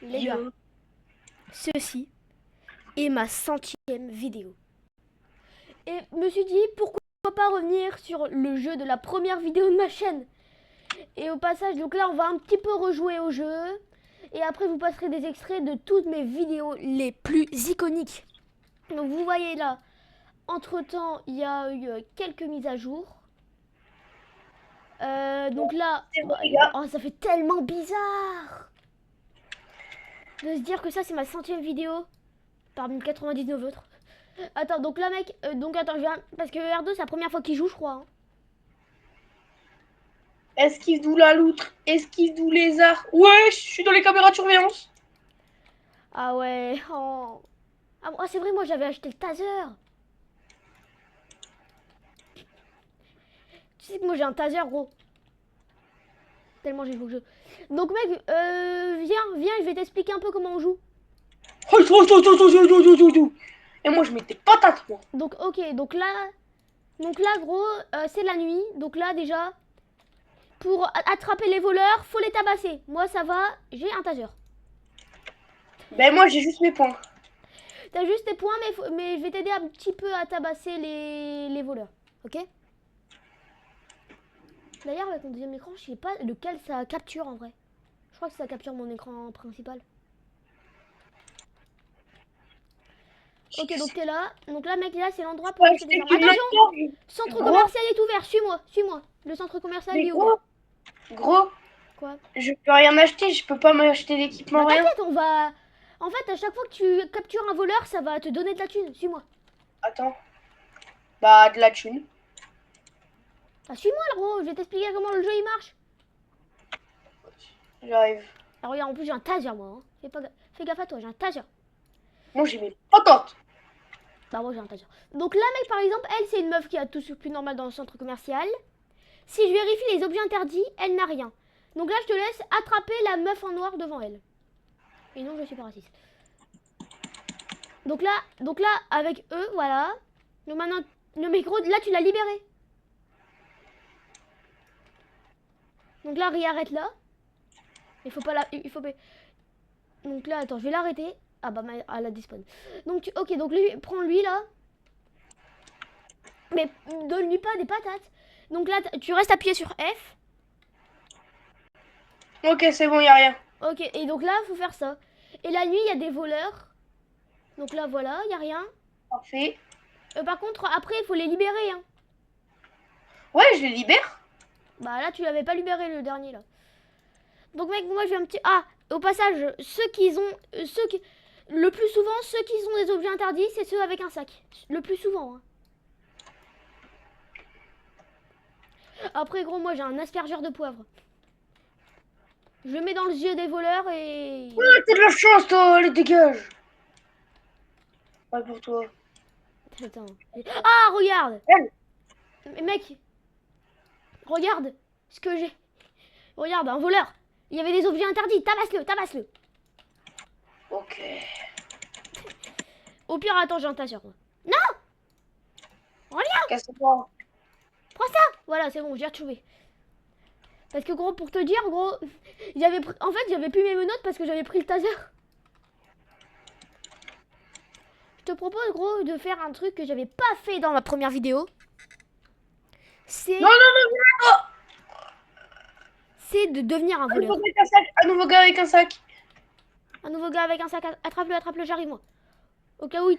Les gars, ceci est ma 100e vidéo. Et je me suis dit, pourquoi pas revenir sur le jeu de la première vidéo de ma chaîne. Et au passage, donc là, on va un petit peu rejouer au jeu. Et après, vous passerez des extraits de toutes mes vidéos les plus iconiques. Donc vous voyez là, entre-temps, il y a eu quelques mises à jour. Donc là, C'est bon, les gars. oh, ça fait tellement bizarre de se dire que ça, c'est ma 100e vidéo parmi 99 autres. Attends, donc là, mec, attends, je viens. Parce que R2, c'est la première fois qu'il joue, je crois. Hein. Esquive d'où la loutre, esquive d'où les arts. Ouais, je suis dans les caméras de surveillance. Ah ouais. Oh, ah, c'est vrai, moi j'avais acheté le taser. Tu sais que moi j'ai un taser, gros. Tellement j'ai joué au jeu. Donc, mec, viens, je vais t'expliquer un peu comment on joue. Et moi, je mettais patate, moi. Donc, ok, donc là, gros, c'est la nuit. Donc là, déjà, pour attraper les voleurs, faut les tabasser. Moi, ça va, j'ai un taser. Ben, moi, j'ai juste mes points. T'as juste tes points, mais je vais t'aider un petit peu à tabasser les voleurs. Ok? D'ailleurs, avec mon deuxième écran, je sais pas lequel ça capture en vrai. Je crois que ça capture mon écran principal. Ok, donc t'es là. Donc là, mec, là, c'est l'endroit pour Ouais, acheter je des t'ai armes. qu'une Attention! maintenant. Centre Gros, commercial est ouvert. Suis-moi, suis-moi. Le centre commercial, il mais est ouvert. gros, Quoi? je peux rien acheter. Je peux pas m'acheter Bah d'équipement, rien. t'inquiète, on va... En fait, à chaque fois que tu captures un voleur, ça va te donner de la thune. Suis-moi. Attends. Bah, de la thune. Ah, suis-moi, là, gros. Je vais t'expliquer comment le jeu, il marche. J'arrive. Alors, regarde, en plus, j'ai un taser, moi. Hein. Fais gaffe à toi, j'ai un taser. Moi, j'ai mes patates. Bah, moi, j'ai un taser. Donc là, mec, par exemple, elle, c'est une meuf qui a tout ce plus normal dans le centre commercial. Si je vérifie les objets interdits, elle n'a rien. Donc là, je te laisse attraper la meuf en noir devant elle. Et non, je suis pas raciste. Donc là, avec eux, voilà. Donc maintenant, le micro, là, tu l'as libéré. Donc là, Ria arrête là. Il faut pas la... Il faut... Donc là, attends, je vais l'arrêter. Ah bah, elle a despawn. Donc, ok, donc lui, prends-lui là. Mais donne-lui pas des patates. Donc là, tu restes appuyé sur F. Ok, c'est bon, y a rien. Ok, et donc là, faut faire ça. Et la nuit, il y a des voleurs. Donc là, voilà, il y a rien. Parfait. Par contre, après, il faut les libérer. Hein. Ouais, je les libère. Bah là, tu l'avais pas libéré le dernier là. Donc mec, moi, je vais un petit... Ah, au passage, ceux qui ont... Ceux qui... Le plus souvent, ceux qui ont des objets interdits, c'est ceux avec un sac. Le plus souvent. Hein. Après, gros, moi, j'ai un aspergeur de poivre. Je le mets dans le yeux des voleurs et... Ouais, t'as de la chance, toi. Allez, dégage. Pas pour toi. Attends. Ah, regarde. Elle. Mec, regarde ce que j'ai. Regarde, un voleur. Il y avait des objets interdits. Tabasse-le, tabasse-le. Ok. Au pire, attends, j'ai un taser. Non. Regarde, Casse-toi. prends ça. Voilà, c'est bon, j'ai retrouvé. Parce que gros, pour te dire, gros, en fait, j'avais plus mes menottes parce que j'avais pris le taser. Je te propose, gros, de faire un truc que j'avais pas fait dans ma première vidéo. Non, C'est, non, non, non. c'est de devenir un Un nouveau voleur. gars avec un sac. Un nouveau gars avec un sac. Un nouveau gars avec un sac, attrape-le, attrape-le, j'arrive moi. Au cas où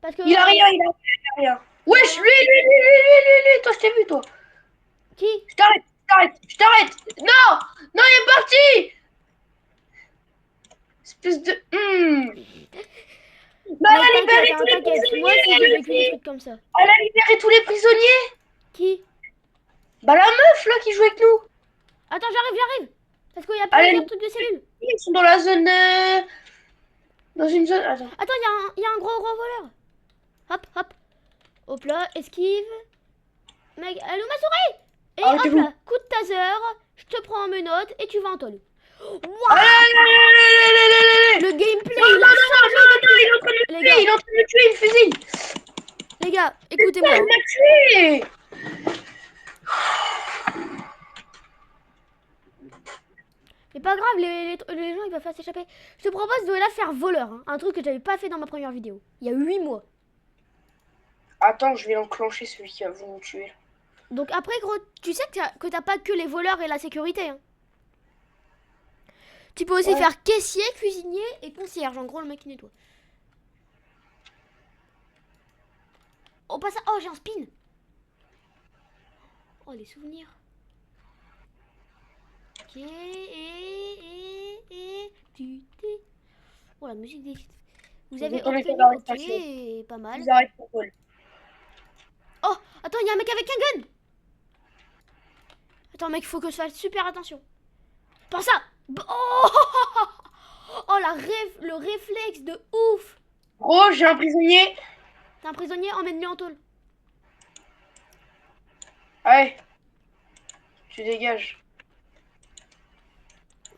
parce que Il a rien, il a rien. il a Wesh, rien. lui. Toi, je t'ai vu, toi. Qui? Je t'arrête. Non, non, il est parti. Espèce de... Mais elle Mec, a t'inquiète, libéré hein, tous les t'inquiète. Moi prisonniers, aussi, j'ai elle vécu des aussi. trucs comme ça. Elle a libéré tous les prisonniers. Qui? Bah la meuf, là, qui joue avec nous. Attends, j'arrive. Parce qu'il y a Elle a plusieurs libéré, trucs de cellules. ils sont dans la zone... dans une zone... Attends. Attends, il y a un gros voleur. Hop, hop. Hop là, esquive. Mec, allô ma souris. Et hop Arrêtez-vous. là, coup de taser. Je te prends en menottes et tu vas en tôle. Allez, Waouh. allez, allez, allez, allez, allez, allez. Le gameplay, Non, il non, a non, changé non, non, il depuis... est en train de me Les tuer, gars, il est en train de me tuer, il me fusille. écoutez-moi. Il Hein. m'a tué. Mais Mais pas grave, les gens ils peuvent pas s'échapper. Je te propose de la faire voleur, hein. Un truc que j'avais pas fait dans ma première vidéo. Il y a 8 mois. Attends, je vais enclencher celui qui va vous me tuer. Donc après gros, tu sais que t'as pas que les voleurs et la sécurité, hein. Tu peux aussi Ouais. faire caissier, cuisinier et concierge. En gros le mec qui nettoie. Oh pas ça. Oh j'ai un spin. Oh les souvenirs. Ok Oh la musique des... Vous avez Vous tombez sur obtenu, l'arrestation. ok, pas mal. Vous arrêtez pour vol. Oh, attends, il y a un mec avec un gun. Attends mec, faut que je fasse super attention. Pense ça. Oh, oh le réflexe de ouf. Gros, j'ai un prisonnier. T'es un prisonnier, emmène-le en tôle. Ouais. Tu dégages.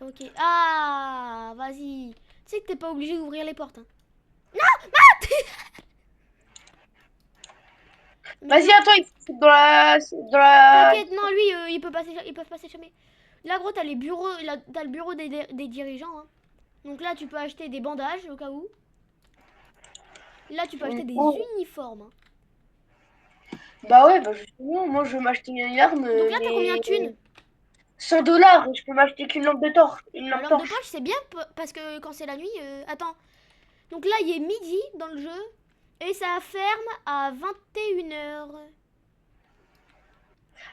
Ok, ah, vas-y. Tu sais que t'es pas obligé d'ouvrir les portes, hein. Mais Vas-y, non, attends, il faut dans la... t'inquiète, non, lui, ils peuvent pas s'échapper. Là, gros, t'as les bureaux, là, t'as le bureau des dirigeants, hein. Donc là, tu peux acheter des bandages au cas où. Là, tu peux acheter des Oh. uniformes, hein. Bah ouais, bah justement, moi je veux m'acheter une arme, Donc là, t'as combien mais de thunes? 100 $, je peux m'acheter qu'une lampe de torche, une La lampe lampe de torche. poche, c'est bien parce que quand c'est la nuit... Attends. Donc là, il est midi dans le jeu. Et ça ferme à 21h.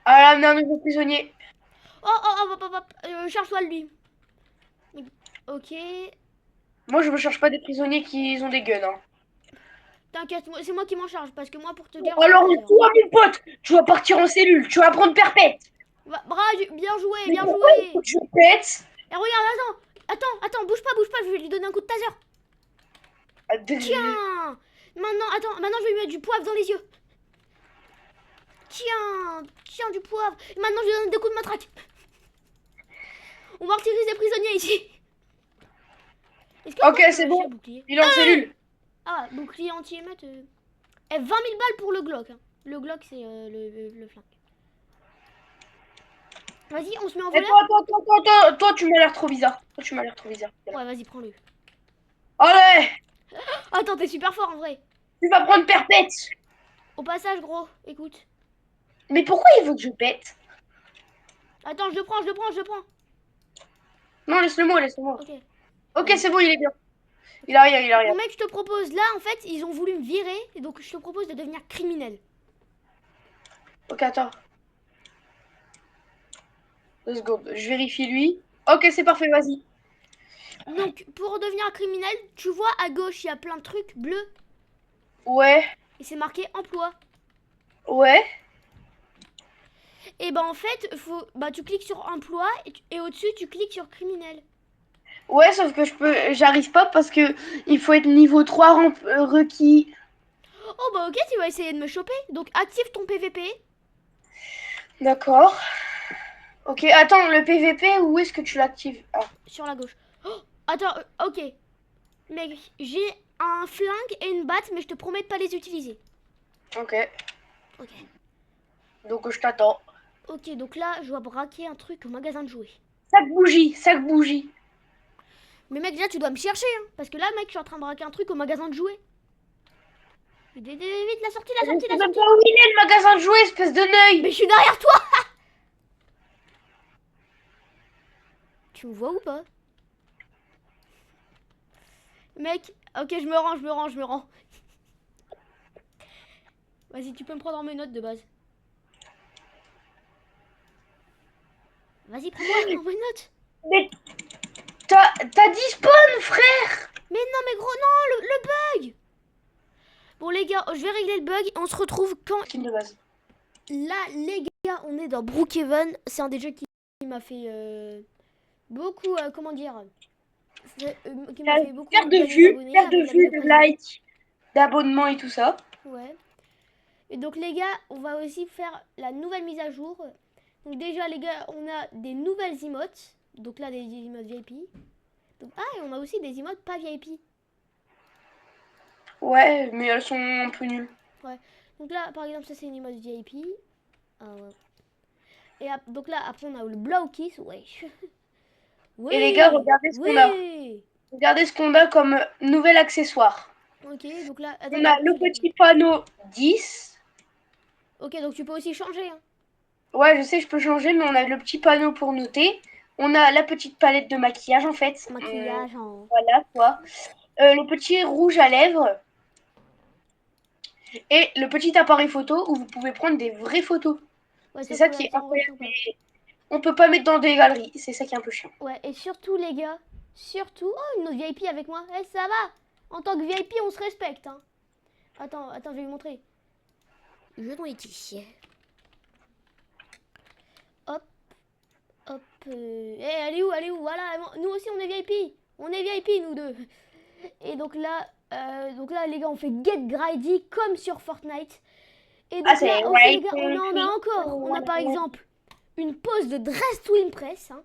Ah là, un nouveau prisonnier. Oh, oh, oh, hop, hop, hop. Charge-toi de lui. Ok. Moi je me cherche pas des prisonniers qui ont des guns. Hein. T'inquiète, c'est moi qui m'en charge. Parce que moi, pour te dire, j'ai Alors pas peur. toi mon pote, tu vas partir en cellule, tu vas prendre perpète. Bien joué, Mais bien pourquoi il faut joué. que je pète? Et regarde, attends, bouge pas, je vais lui donner un coup de taser. Ah, Tiens. Maintenant, je vais lui mettre du poivre dans les yeux. Tiens, du poivre. Et maintenant, je lui donne des coups de matraque. On martyrise des prisonniers ici. Est-ce que Ok, moi, je peux c'est lâcher bon, un bouclier? il est en cellule. Ah, bouclier anti-émeute. 20 000 balles pour le Glock, hein. Le Glock, c'est le flingue. Vas-y, on se met en Et voleur. toi, tu m'as l'air trop bizarre. Toi, tu m'as l'air trop bizarre. Ouais, vas-y, prends-le. Allez, Attends, t'es super fort en vrai. tu vas prendre perpète. Au passage, gros, écoute. Mais pourquoi il veut que je pète? Attends, je le prends. Non, laisse-le-moi, laisse-le-moi. Ok. Ok, Vas-y. c'est bon, il est bien. Il a rien, il a Donc, rien. mon mec, je te propose, là, en fait, ils ont voulu me virer. Et donc, je te propose de devenir criminel. Ok, attends. 2 secondes, je vérifie lui. Ok, c'est parfait, vas-y. Donc, pour devenir un criminel, tu vois, à gauche, il y a plein de trucs bleus. Ouais, Et c'est marqué emploi. ouais. Et bah, en fait, tu cliques sur emploi. Et au-dessus, tu cliques sur criminel. Ouais, sauf que j'arrive pas parce que il faut être niveau 3 requis. Oh, bah, ok, tu vas essayer de me choper. Donc, active ton PVP. D'accord. Ok, attends, le PVP, où est-ce que tu l'actives? Ah, Sur la gauche. Oh, attends, ok. Mec, j'ai un flingue et une batte, mais je te promets de pas les utiliser. ok. Ok. Donc je t'attends. Ok, donc là, je dois braquer un truc au magasin de jouets. Sac bougie, sac bougie. Mais mec, déjà, tu dois me chercher, hein. Parce que là, mec, je suis en train de braquer un truc au magasin de jouets. Vite, la sortie, Je sais même pas où il est le magasin de jouets, espèce de Mais neuil. je suis derrière toi. Tu me vois ou pas? Mec, ok, je me rends. Vas-y, tu peux me prendre en menottes de base. Vas-y, prends-moi en menottes. Mais t'as dit spawn, frère. Mais non, mais gros, non, le bug. Bon, les gars, je vais régler le bug et on se retrouve quand... Skin de base. Là, les gars, on est dans Brookhaven. C'est un des jeux qui m'a fait beaucoup, comment dire, qui m'a fait beaucoup Faire de gagner vues, d'abonnés faire de avec la vues, vidéo de précédente. likes, d'abonnements et tout ça. Ouais. Et donc, les gars, on va aussi faire la nouvelle mise à jour. Donc, déjà, les gars, on a des nouvelles emotes. Donc là, des emotes VIP. Donc, et on a aussi des emotes pas VIP. Ouais, mais elles sont un peu nulles. Ouais. Donc là, par exemple, ça, c'est une emote VIP. Ah ouais. Et donc là, après, on a le Blow Kiss. Ouais. Oui, Et les gars, regardez ce qu'on a. oui. Regardez ce qu'on a comme nouvel accessoire. Ok, donc là, attends, On a le petit panneau 10. Ok, donc tu peux aussi changer. Hein. Ouais, je sais, je peux changer, mais on a le petit panneau pour noter. On a la petite palette de maquillage, en fait. Maquillage en... Voilà, quoi. Le petit rouge à lèvres. Et le petit appareil photo où vous pouvez prendre des vraies photos. Ouais, C'est sauf ça que qui là, est ça en incroyable. retient pas. On peut pas mettre dans des galeries. C'est ça qui est un peu chiant. Ouais, et surtout, les gars, surtout... Oh, une autre VIP avec moi. Eh, ça va. En tant que VIP, on se respecte. Hein. Attends, je vais lui montrer. Jetons ici. Hop, hop. Elle est où? Voilà, nous aussi, on est VIP. On est VIP, nous deux. Et donc là, les gars, on fait Get Grady comme sur Fortnite. Et Ah, donc c'est là aussi, les right. gars, on en a encore. On a par exemple une pause de Dress to Impress. Hein.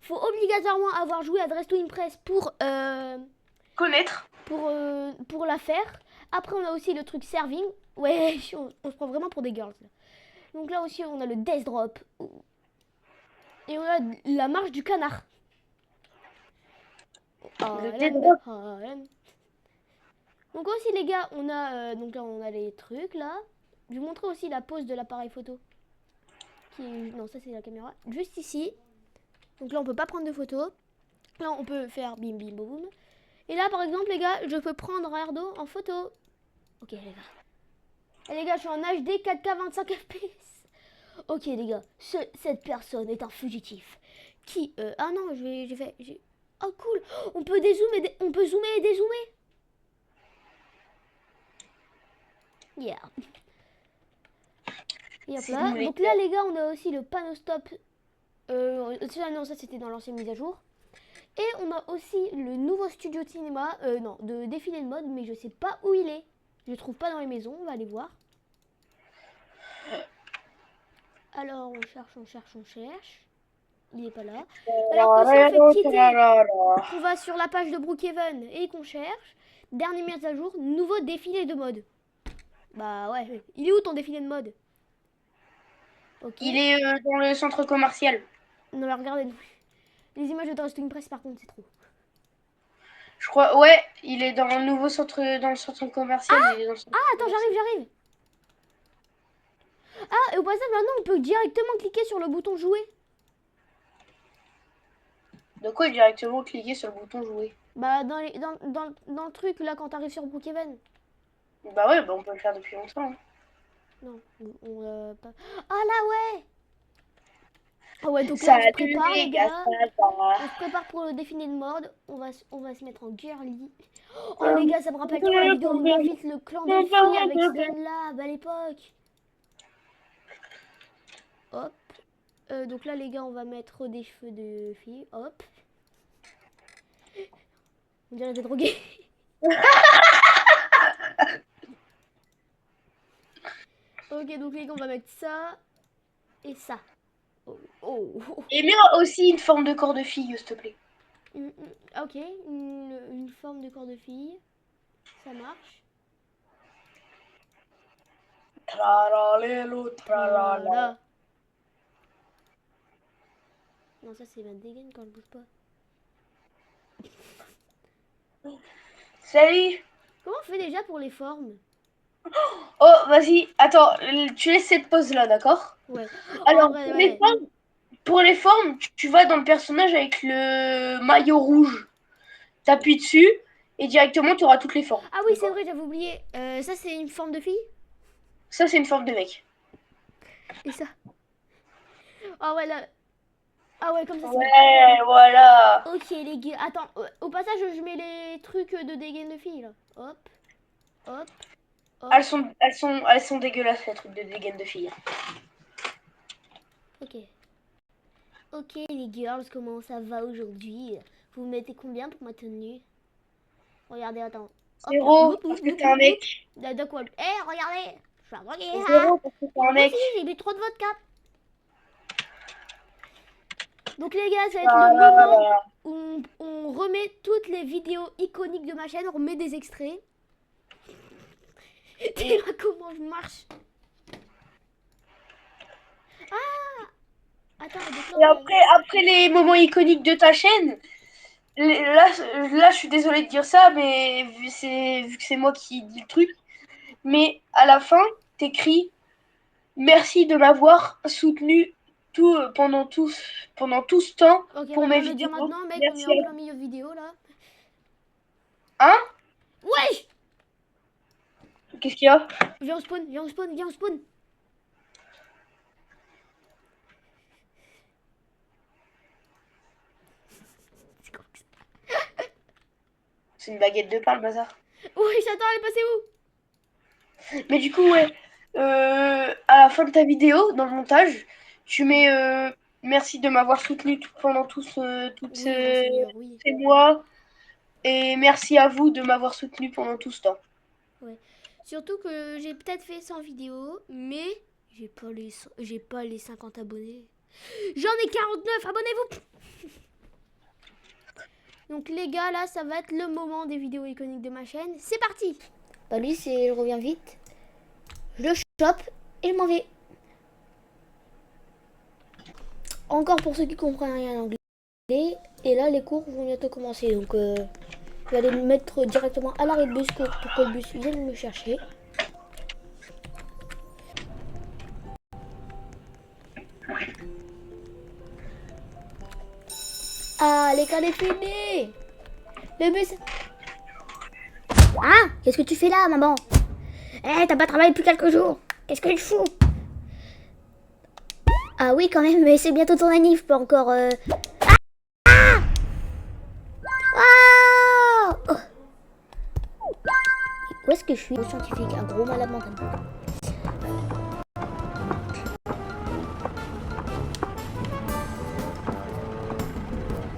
Faut obligatoirement avoir joué à Dress to Impress Connaître. pour la faire. Après, on a aussi le truc serving. Ouais, on se prend vraiment pour des girls. Là. Donc là aussi, on a le Death Drop. Et on a la marche du canard. Le dédrop. Donc aussi, les gars, donc là, on a les trucs là. Je vais vous montrer aussi la pose de l'appareil photo. Non, ça c'est la caméra. Juste ici. Donc là, on peut pas prendre de photos. Là, on peut faire bim bim boum. Et là, par exemple, les gars, je peux prendre un d'eau en photo. Ok, les gars. Et les gars, je suis en HD 4K 25 FPS. Ok, les gars, cette personne est un fugitif. Ah non, Oh, cool. On peut on peut zoomer et dézoomer. Yeah. Et hop là. Donc là, les gars, on a aussi le panneau stop. Non, ça c'était dans l'ancienne mise à jour. Et on a aussi le nouveau studio de cinéma, non, de défilé de mode, mais je sais pas où il est. Je le trouve pas dans les maisons, on va aller voir. Alors on cherche. Il est pas là. Alors que si on fait quitter, qu'on va sur la page de Brookhaven et qu'on cherche, dernière mise à jour, nouveau défilé de mode. Bah ouais, il est où ton défilé de mode? Ok. Il est dans le centre commercial. Non mais regardez, les images de Dress Press par contre c'est trop. Je crois, ouais, il est dans le nouveau centre, dans le centre commercial. Il est dans le centre Ah attends, commercial. j'arrive. Ah, et au passage maintenant on peut directement cliquer sur le bouton jouer. De quoi directement cliquer sur le bouton jouer? Bah dans le truc là quand t'arrives sur Brookhaven. Bah ouais, bah on peut le faire depuis longtemps. Hein. Non, on pas... Ah là ouais. Ah ouais, donc là on se Salut prépare les les gars, gars. ça va? On se prépare pour le défilé de mode. On va se mettre en girly. Oh les gars, ça me rappelle trop la vidéo où on infiltre le clan des filles avec Stunlab à l'époque. Hop. Donc là les gars, on va mettre des cheveux de filles. Hop. On dirait des drogués. Ok, donc les gars, on va mettre ça et ça. Oh. Et mets aussi une forme de corps de fille, s'il te plaît. Ok, une forme de corps de fille. Ça marche. Tralala, tralala. Non, ça c'est ma dégaine quand je bouge pas. Salut. Comment on fait déjà pour les formes? Oh, vas-y, attends, tu laisses cette pose-là, d'accord? Ouais. Alors, Vrai, pour les formes, tu vas dans le personnage avec le maillot rouge. T'appuies dessus et directement, tu auras toutes les formes. Ah oui, c'est vrai, j'avais oublié. Ça c'est une forme de fille? Ça, c'est une forme de mec. Et ça? Ah ouais, là. Ah ouais, comme ça c'est Ouais, voilà. Ok, les gars. Attends, au passage, je mets les trucs de dégaine de fille là. Hop, hop, hop. Elles sont dégueulasses, les trucs de dégaine de filles. Ok. Ok, les girls, comment ça va aujourd'hui? Vous mettez combien pour ma tenue? Regardez, attends. Zéro, parce que t'es un mec. De quoi? Eh, regardez! Je suis un drogué, hein? Zéro, parce que t'es un Moi mec. aussi, j'ai bu trop de vodka. Donc les gars, ça va être le moment où on remet toutes les vidéos iconiques de ma chaîne, on remet des extraits. Dis-moi comment je marche. Ah! Attends, Et déclenche après les moments iconiques de ta chaîne, là, je suis désolée de dire ça, mais vu que c'est moi qui dis le truc, mais à la fin, t'écris merci de m'avoir soutenu pendant tout ce temps Ok, pour bah mes viens le dire vidéos. maintenant, mec, on est Merci en à plein milieu vidéo là. Hein? Wesh! Qu'est-ce qu'il y a? Viens au spawn, viens au spawn, viens au spawn. C'est quoi que C'est une baguette de pain, le bazar. ça? Wesh, attends, elle est passée où? Mais du coup, ouais, à la fin de ta vidéo, dans le montage, tu mets merci de m'avoir soutenu pendant Oui, monseigneur, oui. ces mois et merci à vous de m'avoir soutenu pendant tout ce temps. Ouais. Surtout que j'ai peut-être fait 100 vidéos, mais j'ai pas les 50 abonnés. J'en ai 49, abonnez-vous! Donc les gars, là, ça va être le moment des vidéos iconiques de ma chaîne. C'est parti! Bah lui, je reviens vite. Je le chope et je m'en vais. Encore pour ceux qui comprennent rien en anglais. Et là, les cours vont bientôt commencer. Donc, je vais aller me mettre directement à l'arrêt de bus pour que le bus vienne me chercher. Ah, l'école est finie! Le bus... Hein? Qu'est-ce que tu fais là, maman? Eh, t'as pas travaillé depuis quelques jours. Qu'est-ce que tu fous? Ah oui, quand même, mais c'est bientôt ton anniv, pas encore... Ah! Oh! Où est-ce que je suis? Scientifique, un gros malade mental.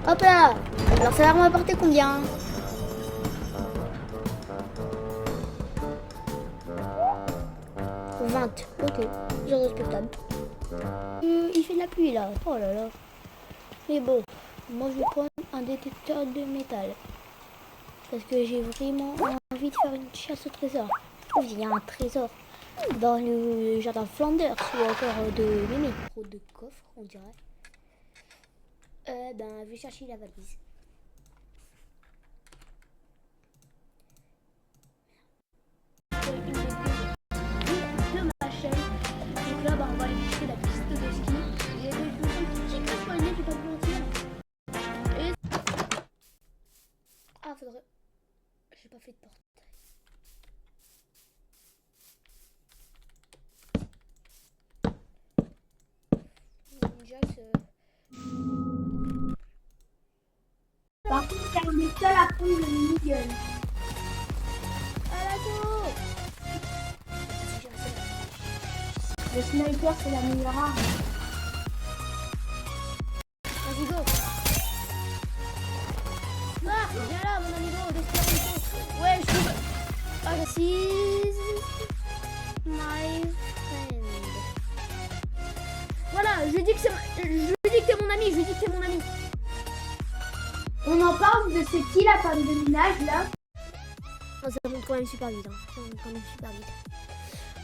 Hop là! Alors ça va me rapporter combien? 20. Ok, c'est respectable. Il fait de la pluie là. Oh là là. Mais bon, moi je vais prendre un détecteur de métal. Parce que j'ai vraiment envie de faire une chasse au trésor. Je trouve qu'il y a un trésor dans le jardin Flanders ou encore de Mémé. Trop de coffres, on dirait. Ben, je vais chercher la valise. De ma chaîne. Donc là, bah, on va aller visiter la piste de ski. Il y a des petits crash sur les nez, je vais pas vous mentir. Et... Ah, faudrait... J'ai pas fait de porte. Par contre, car on est seul à prendre le minigun. À l'assaut! Le sniper, c'est la meilleure arme. Vas-y, go! Ah, viens là, mon ami, go, Despacito! Ouais, je trouve... Ah, assise... My friend. Voilà, je lui dis que c'est mon ami, je lui dis que t'es mon ami. On en parle de c'est qui la femme de ménage là? Oh, ça monte quand même super vite, hein. Ça monte quand même super vite.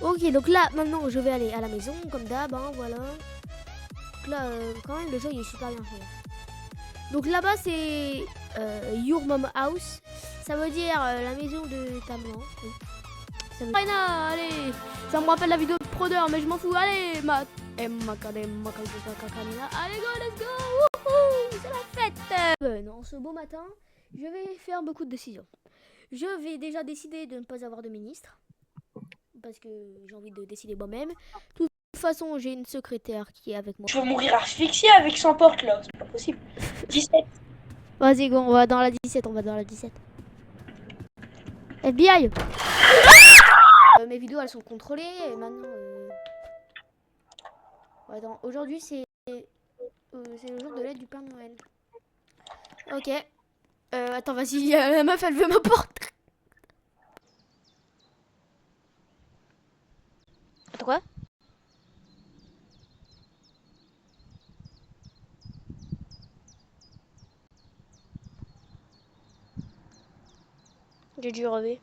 Ok, donc là, maintenant, je vais aller à la maison, comme d'hab, hein, voilà. Donc là, quand même, le jeu, il est super bien fait. Donc là-bas, c'est Your Mom House. Ça veut dire la maison de ta maman. Oui. Ça veut... allez, ça me rappelle la vidéo de Prodeur, mais je m'en fous. Allez, allez, go, let's go. Wouhou, c'est la fête. En ce beau matin, je vais faire beaucoup de décisions. Je vais déjà décider de ne pas avoir de ministre. Parce que j'ai envie de décider moi-même. De toute façon, j'ai une secrétaire qui est avec moi. Je veux mourir asphyxié avec 100 portes là, c'est pas possible. 17. Vas-y, go, on va dans la 17, on va dans la 17. FBI. Mes vidéos, elles sont contrôlées. Et maintenant... Attends, aujourd'hui, c'est le jour de l'aide du Père Noël. Ok. Attends, vas-y, la meuf, elle veut ma porte. Attends, quoi? J'ai dû rêver.